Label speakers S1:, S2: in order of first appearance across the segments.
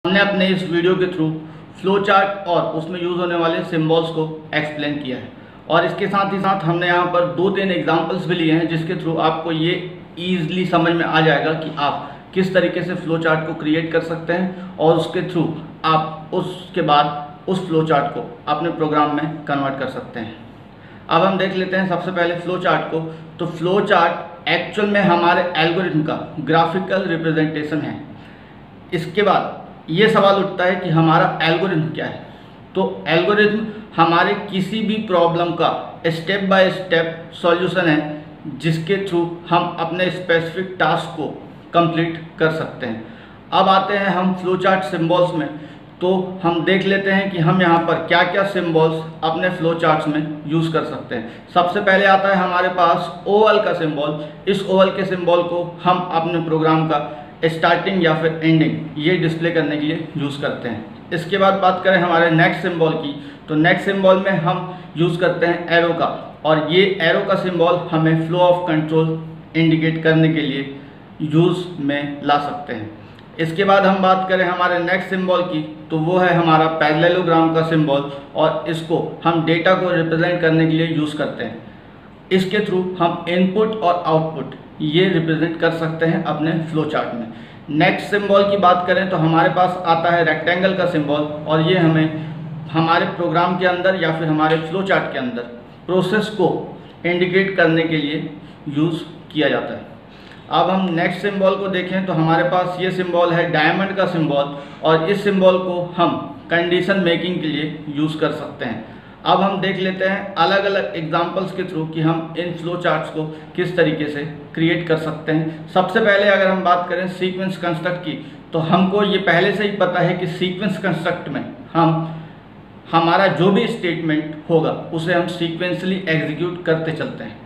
S1: हमने अपने इस वीडियो के थ्रू फ्लो चार्ट और उसमें यूज़ होने वाले सिम्बॉल्स को एक्सप्लेन किया है और इसके साथ ही साथ हमने यहाँ पर 2-3 एग्जांपल्स भी लिए हैं जिसके थ्रू आपको ये ईजिली समझ में आ जाएगा कि आप किस तरीके से फ्लो चार्ट को क्रिएट कर सकते हैं और उसके थ्रू आप उसके बाद उस फ्लो चार्ट को अपने प्रोग्राम में कन्वर्ट कर सकते हैं। अब हम देख लेते हैं सबसे पहले फ्लो चार्ट को। तो फ्लो चार्ट एक्चुअल में हमारे एल्गोरिथम का ग्राफिकल रिप्रेजेंटेशन है। इसके बाद ये सवाल उठता है कि हमारा एल्गोरिथम क्या है। तो एल्गोरिथम हमारे किसी भी प्रॉब्लम का स्टेप बाय स्टेप सॉल्यूशन है जिसके थ्रू हम अपने स्पेसिफिक टास्क को कंप्लीट कर सकते हैं। अब आते हैं हम फ्लो चार्ट सिम्बॉल्स में। तो हम देख लेते हैं कि हम यहाँ पर क्या क्या सिम्बॉल्स अपने फ्लो चार्ट्स में यूज़ कर सकते हैं। सबसे पहले आता है हमारे पास ओवल का सिम्बॉल। इस ओवल के सिम्बॉल को हम अपने प्रोग्राम का स्टार्टिंग या फिर एंडिंग ये डिस्प्ले करने के लिए यूज़ करते हैं। इसके बाद बात करें हमारे नेक्स्ट सिम्बॉल की, तो नेक्स्ट सिम्बॉल में हम यूज़ करते हैं एरो का, और ये एरो का सिम्बॉल हमें फ्लो ऑफ कंट्रोल इंडिकेट करने के लिए यूज़ में ला सकते हैं। इसके बाद हम बात करें हमारे नेक्स्ट सिम्बॉल की, तो वो है हमारा पैरेललोग्राम का सिम्बॉल, और इसको हम डेटा को रिप्रेजेंट करने के लिए यूज़ करते हैं। इसके थ्रू हम इनपुट और आउटपुट ये रिप्रेजेंट कर सकते हैं अपने फ्लो चार्ट में। नेक्स्ट सिम्बॉल की बात करें तो हमारे पास आता है रेक्टेंगल का सिम्बॉल, और ये हमें हमारे प्रोग्राम के अंदर या फिर हमारे फ्लो चार्ट के अंदर प्रोसेस को इंडिकेट करने के लिए यूज़ किया जाता है। अब हम नेक्स्ट सिम्बॉल को देखें तो हमारे पास ये सिम्बॉल है डायमंड का सिम्बॉल, और इस सिम्बॉल को हम कंडीशन मेकिंग के लिए यूज़ कर सकते हैं। अब हम देख लेते हैं अलग अलग एग्जांपल्स के थ्रू कि हम इन फ्लो चार्ट्स को किस तरीके से क्रिएट कर सकते हैं। सबसे पहले अगर हम बात करें सीक्वेंस कंस्ट्रक्ट की, तो हमको ये पहले से ही पता है कि सीक्वेंस कंस्ट्रक्ट में हम हमारा जो भी स्टेटमेंट होगा उसे हम सीक्वेंसली एग्जीक्यूट करते चलते हैं।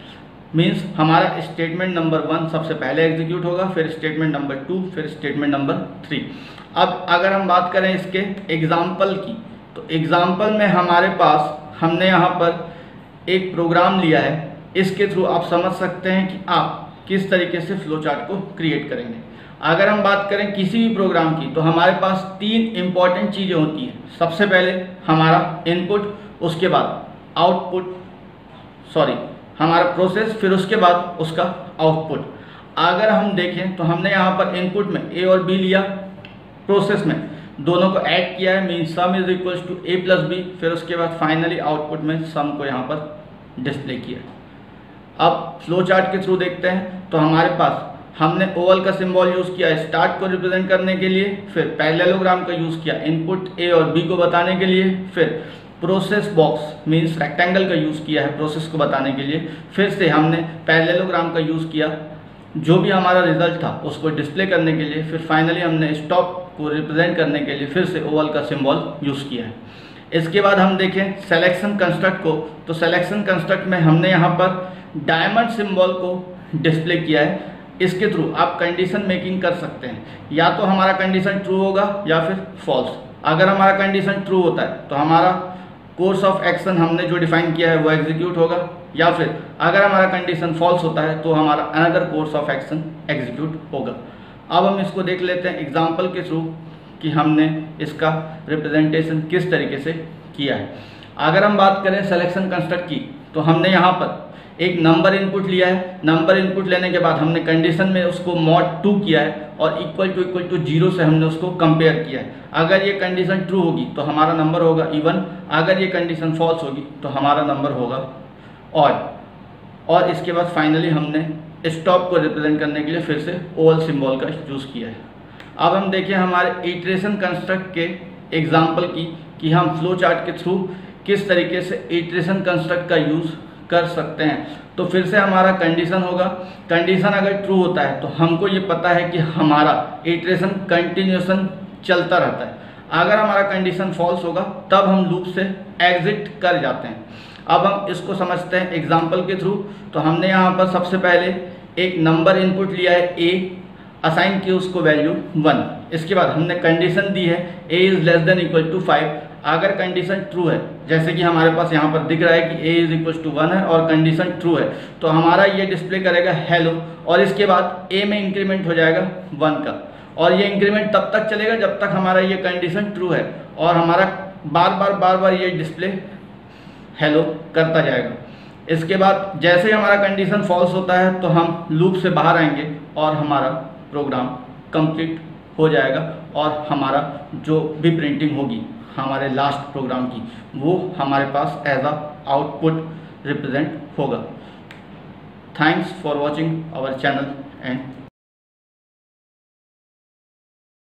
S1: मीन्स हमारा स्टेटमेंट नंबर 1 सबसे पहले एग्जीक्यूट होगा, फिर स्टेटमेंट नंबर 2, फिर स्टेटमेंट नंबर 3। अब अगर हम बात करें इसके एग्जाम्पल की, तो एग्जाम्पल में हमारे पास हमने यहाँ पर एक प्रोग्राम लिया है। इसके थ्रू आप समझ सकते हैं कि आप किस तरीके से फ्लो चार्ट को क्रिएट करेंगे। अगर हम बात करें किसी भी प्रोग्राम की, तो हमारे पास 3 इंपॉर्टेंट चीज़ें होती हैं। सबसे पहले हमारा इनपुट, उसके बाद आउटपुट, हमारा प्रोसेस, फिर उसके बाद उसका आउटपुट। अगर हम देखें तो हमने यहाँ पर इनपुट में ए और बी लिया, प्रोसेस में दोनों को ऐड किया है, mean sum is equals to A plus B, फिर उसके बाद फाइनली आउटपुट में सम को यहाँ पर डिस्प्ले किया। अब फ्लो चार्ट के थ्रू देखते हैं तो हमारे पास हमने ओवल का सिंबल यूज़ किया स्टार्ट को रिप्रेजेंट करने के लिए, फिर पैरेललोग्राम का यूज़ किया इनपुट ए और बी को बताने के लिए, फिर प्रोसेस बॉक्स मीन्स रेक्टेंगल का यूज़ किया है प्रोसेस को बताने के लिए, फिर से हमने पैरेललोग्राम का यूज़ किया जो भी हमारा रिजल्ट था उसको डिस्प्ले करने के लिए, फिर फाइनली हमने स्टॉप को रिप्रेजेंट करने के लिए फिर से ओवल का सिंबल यूज़ किया है। इसके बाद हम देखें सिलेक्शन कंस्ट्रक्ट को, तो सिलेक्शन कंस्ट्रक्ट में हमने यहाँ पर डायमंड सिंबल को डिस्प्ले किया है। इसके थ्रू आप कंडीशन मेकिंग कर सकते हैं, या तो हमारा कंडीशन ट्रू होगा या फिर फॉल्स। अगर हमारा कंडीशन ट्रू होता है तो हमारा कोर्स ऑफ एक्शन हमने जो डिफाइन किया है वो एग्जीक्यूट होगा, या फिर अगर हमारा कंडीशन फॉल्स होता है तो हमारा another course of action execute होगा। अब हम इसको देख लेते हैं एग्जाम्पल के थ्रू कि हमने इसका रिप्रेजेंटेशन किस तरीके से किया है। अगर हम बात करें सिलेक्शन कंस्ट्रक्ट की, तो हमने यहाँ पर एक नंबर इनपुट लिया है। नंबर इनपुट लेने के बाद हमने कंडीशन में उसको मॉड 2 किया है और इक्वल टू 0 से हमने उसको कंपेयर किया है। अगर ये कंडीशन ट्रू होगी तो हमारा नंबर होगा इवन, अगर ये कंडीशन फॉल्स होगी तो हमारा नंबर होगा ऑड। और इसके बाद फाइनली हमने स्टॉप को रिप्रेजेंट करने के लिए फिर से ओवल सिंबल का यूज़ किया है। अब हम देखें हमारे इटरेशन कंस्ट्रक्ट के एग्जाम्पल की कि हम फ्लो चार्ट के थ्रू किस तरीके से इटरेशन कंस्ट्रक्ट का यूज़ कर सकते हैं। तो फिर से हमारा कंडीशन होगा, कंडीशन अगर ट्रू होता है तो हमको ये पता है कि हमारा इटरेशन कंटिन्यूएशन चलता रहता है। अगर हमारा कंडीशन फॉल्स होगा तब हम लूप से एग्जिट कर जाते हैं। अब हम इसको समझते हैं एग्जाम्पल के थ्रू। तो हमने यहाँ पर सबसे पहले एक नंबर इनपुट लिया है ए, असाइन किया उसको वैल्यू 1। इसके बाद हमने कंडीशन दी है A is less than equal to 5। अगर कंडीशन ट्रू है, जैसे कि हमारे पास यहाँ पर दिख रहा है कि a इज इक्वल टू 1 है और कंडीशन ट्रू है, तो हमारा ये डिस्प्ले करेगा हेलो, और इसके बाद a में इंक्रीमेंट हो जाएगा 1 का। और ये इंक्रीमेंट तब तक चलेगा जब तक हमारा ये कंडीशन ट्रू है और हमारा बार बार ये डिस्प्ले हेलो करता जाएगा। इसके बाद जैसे ही हमारा कंडीशन फॉल्स होता है तो हम लूप से बाहर आएंगे और हमारा प्रोग्राम कंप्लीट हो जाएगा और हमारा जो भी प्रिंटिंग होगी हमारे लास्ट प्रोग्राम की वो हमारे पास एज अ आउटपुट रिप्रेजेंट होगा। Thanks for watching our channel and